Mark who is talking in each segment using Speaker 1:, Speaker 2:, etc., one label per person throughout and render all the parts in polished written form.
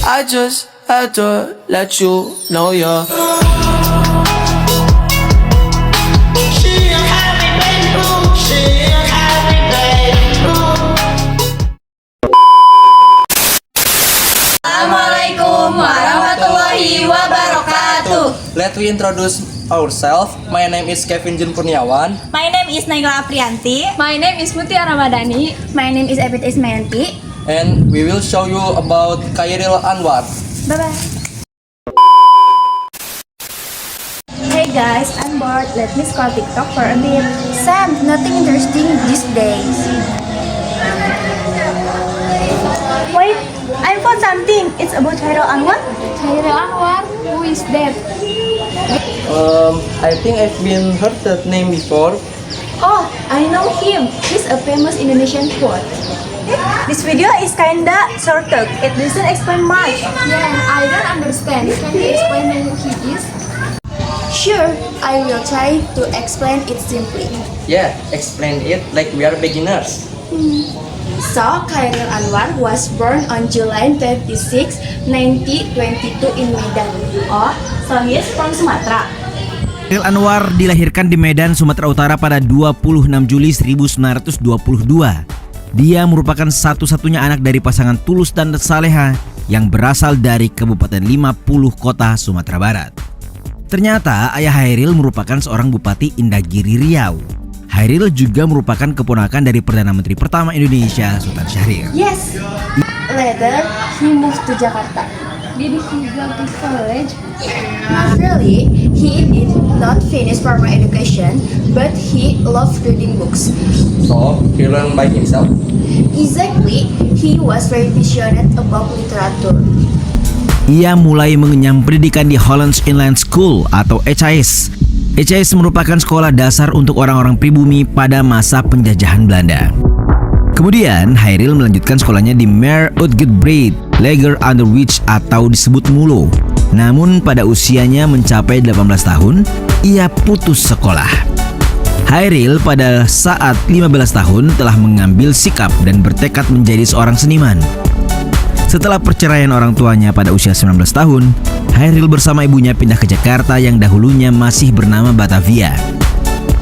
Speaker 1: I just had to let you know you're
Speaker 2: Assalamualaikum warahmatullahi wabarakatuh.
Speaker 3: Let we introduce ourselves. My name is Kevin Jun Kurniawan.
Speaker 2: My name is Naila Aprianti.
Speaker 4: My name is Mutia Ramadhani.
Speaker 5: My name is Ebit Ismayanti.
Speaker 3: And we will show you about Khairil Anwar.
Speaker 5: Bye-bye. Hey guys, I'm bored. Let me scroll TikTok for a bit. Sam, nothing interesting these days. Wait, I found something. It's about Khairil Anwar.
Speaker 4: Khairil Anwar, who is that?
Speaker 3: I think I've been heard that name before.
Speaker 5: Oh, I know him. He's a famous Indonesian poet. This video is kinda shorter. It doesn't explain much.
Speaker 4: Yeah, I don't understand. Can you explain who he is?
Speaker 5: Sure, I will try to explain it simply.
Speaker 3: Yeah, explain it like we are beginners.
Speaker 5: So, Khairil Anwar was born on July 26, 1922 in Medan. Oh, so he is from Sumatera.
Speaker 6: Khairil Anwar dilahirkan di Medan, Sumatera Utara pada 26 Juli 1922. Dia merupakan satu-satunya anak dari pasangan Tulus dan Saleha yang berasal dari Kabupaten 50 Kota, Sumatera Barat. Ternyata ayah Khairil merupakan seorang Bupati Indagiri Riau. Khairil juga merupakan keponakan dari Perdana Menteri pertama Indonesia, Sultan Syahrir.
Speaker 5: Yes. Later, he moved to Jakarta.
Speaker 4: Did he go to college?
Speaker 5: Not really. He did not finish formal education, but he loved reading books.
Speaker 3: So, he learned by himself.
Speaker 5: Exactly, he was very passionate about literature.
Speaker 6: Ia mulai mengenyam pendidikan di Hollands Inland School atau HIS. HIS merupakan sekolah dasar untuk orang-orang pribumi pada masa penjajahan Belanda. Kemudian, Khairil melanjutkan sekolahnya di Meer Uitgebreit Lager Underwich atau disebut MULO. Namun pada usianya mencapai 18 tahun, ia putus sekolah. Khairil pada saat 15 tahun telah mengambil sikap dan bertekad menjadi seorang seniman. Setelah perceraian orang tuanya pada usia 19 tahun, Khairil bersama ibunya pindah ke Jakarta yang dahulunya masih bernama Batavia.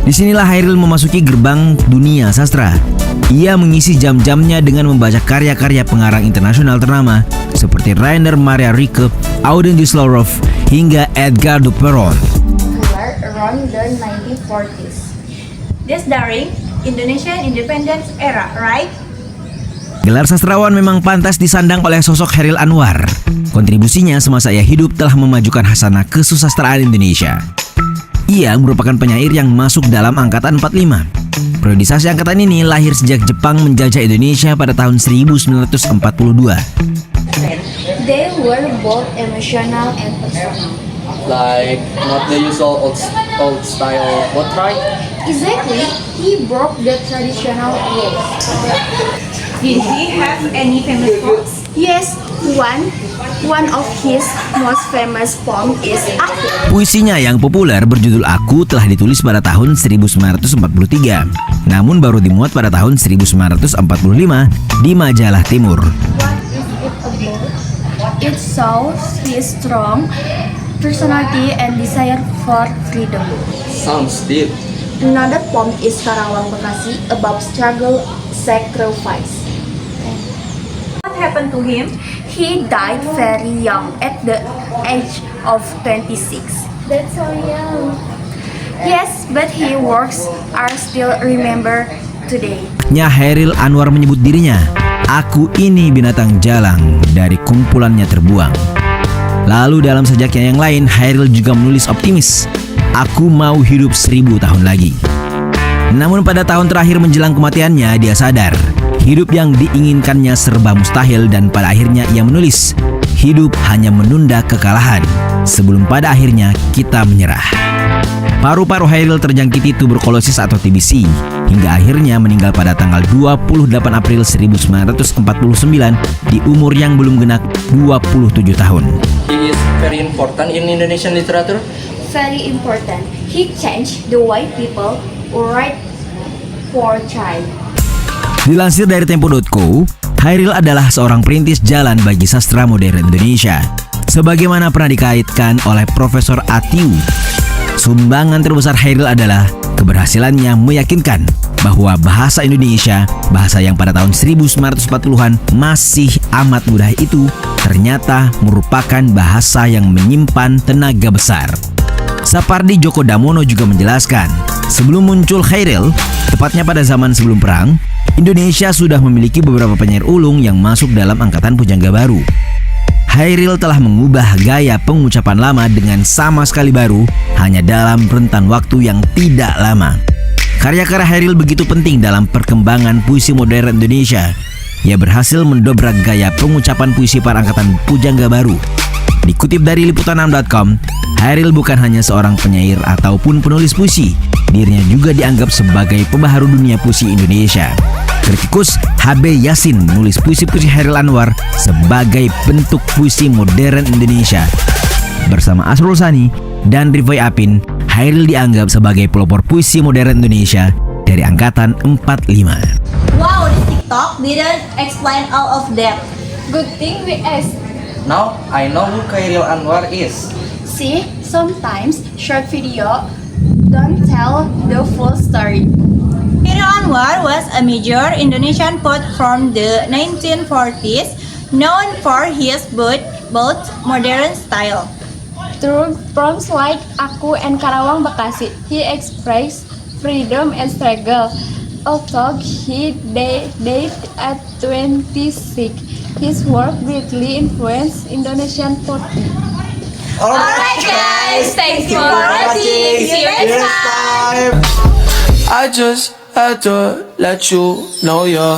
Speaker 6: Disinilah Khairil memasuki gerbang dunia sastra. Ia mengisi jam-jamnya dengan membaca karya-karya pengarang internasional ternama seperti Rainer Maria Rilke, Auden Gislerov, hingga Edgar de Perron.
Speaker 5: Around the 1940s.
Speaker 2: This during Indonesian independence era, right?
Speaker 6: Gelar sastrawan memang pantas disandang oleh sosok Khairil Anwar. Kontribusinya semasa ia hidup telah memajukan hasanah kesusastraan Indonesia. Ia merupakan penyair yang masuk dalam angkatan 45. Periodisasi angkatan ini lahir sejak Jepang menjajah Indonesia pada tahun 1942.
Speaker 5: They were both emotional and personal.
Speaker 3: Like, not the usual old style portrait.
Speaker 5: Exactly, he broke the traditional rules.
Speaker 2: Did he have any famous quotes?
Speaker 5: Yes, one of his most famous poem is Aku.
Speaker 6: Puisinya yang populer berjudul Aku telah ditulis pada tahun 1943, namun baru dimuat pada tahun 1945 di Majalah Timur.
Speaker 5: What is it about? It shows his strong personality and desire for freedom.
Speaker 3: Sounds deep.
Speaker 5: Another poem is Karawang Bekasi about struggle, sacrifice.
Speaker 2: What happened to him?
Speaker 5: He died very young at the age of 26.
Speaker 4: That's so young.
Speaker 5: Yes, but his works are still remembered today.
Speaker 6: Khairil Anwar menyebut dirinya, "Aku ini binatang jalang, dari kumpulannya terbuang." Lalu dalam sajaknya yang lain, Khairil juga menulis optimis, "Aku mau hidup 1000 tahun lagi." Namun pada tahun terakhir menjelang kematiannya, dia sadar hidup yang diinginkannya serba mustahil dan pada akhirnya ia menulis, "Hidup hanya menunda kekalahan, sebelum pada akhirnya kita menyerah." Paru-paru Khairil terjangkiti tuberkulosis atau TBC hingga akhirnya meninggal pada tanggal 28 April 1949 di umur yang belum genap 27 tahun.
Speaker 3: He is very important in Indonesian literature.
Speaker 5: Very important. He changed the way people write for child.
Speaker 6: Dilansir dari Tempo.co, Chairil adalah seorang perintis jalan bagi sastra modern Indonesia. Sebagaimana pernah dikaitkan oleh Profesor Atiu, sumbangan terbesar Chairil adalah keberhasilannya meyakinkan bahwa bahasa Indonesia, bahasa yang pada tahun 1940-an masih amat mudah itu, ternyata merupakan bahasa yang menyimpan tenaga besar. Sapardi Djoko Damono juga menjelaskan, sebelum muncul Chairil, tepatnya pada zaman sebelum perang, Indonesia sudah memiliki beberapa penyair ulung yang masuk dalam angkatan pujangga baru. Chairil telah mengubah gaya pengucapan lama dengan sama sekali baru hanya dalam rentan waktu yang tidak lama. Karya-karya Chairil begitu penting dalam perkembangan puisi modern Indonesia. Ia berhasil mendobrak gaya pengucapan puisi para angkatan pujangga baru. Dikutip dari liputan6.com, Chairil bukan hanya seorang penyair ataupun penulis puisi, dirinya juga dianggap sebagai pembaharu dunia puisi Indonesia. Kritikus HB Yasin menulis puisi-puisi Chairil Anwar sebagai bentuk puisi modern Indonesia. Bersama Asrul Sani dan Rifai Apin, Chairil dianggap sebagai pelopor puisi modern Indonesia dari angkatan 45.
Speaker 2: Wow, this TikTok didn't explain all of that.
Speaker 4: Good thing we asked.
Speaker 3: Now I know who Chairil Anwar is.
Speaker 5: See, sometimes short video don't tell the full story.
Speaker 2: Chairil Anwar was a major Indonesian poet from the 1940s, known for his both modern style.
Speaker 4: Through poems like Aku and Karawang Bekasi, he expressed freedom and struggle. Although he died at 26, his work greatly influenced Indonesian poetry.
Speaker 2: Alright guys, thanks for watching. See you next time.
Speaker 1: I just had to let you know you're